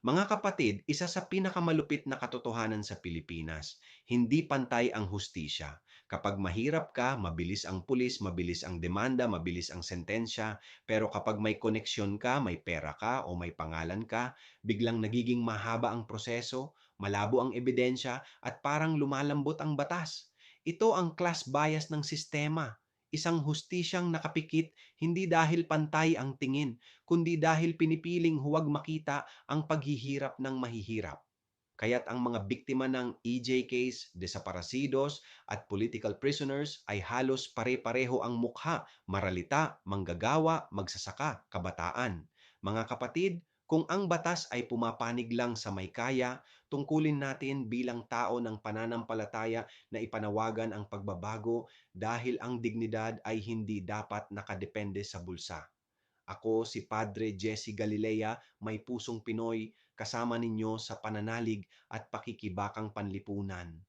Mga kapatid, isa sa pinakamalupit na katotohanan sa Pilipinas, hindi pantay ang hustisya. Kapag mahirap ka, mabilis ang pulis, mabilis ang demanda, mabilis ang sentensya, pero kapag may koneksyon ka, may pera ka o may pangalan ka, biglang nagiging mahaba ang proseso, malabo ang ebidensya, at parang lumalambot ang batas. Ito ang class bias ng sistema. Isang hustisyang nakapikit hindi dahil pantay ang tingin, kundi dahil pinipiling huwag makita ang paghihirap ng mahihirap. Kaya't ang mga biktima ng EJ case, desaparecidos at political prisoners ay halos pare-pareho ang mukha, maralita, manggagawa, magsasaka, kabataan. Mga kapatid, kung ang batas ay pumapanig lang sa may kaya, tungkulin natin bilang tao ng pananampalataya na ipanawagan ang pagbabago dahil ang dignidad ay hindi dapat nakadepende sa bulsa. Ako si Padre Jesse Galilea, may pusong Pinoy, kasama ninyo sa pananalig at pakikibakang panlipunan.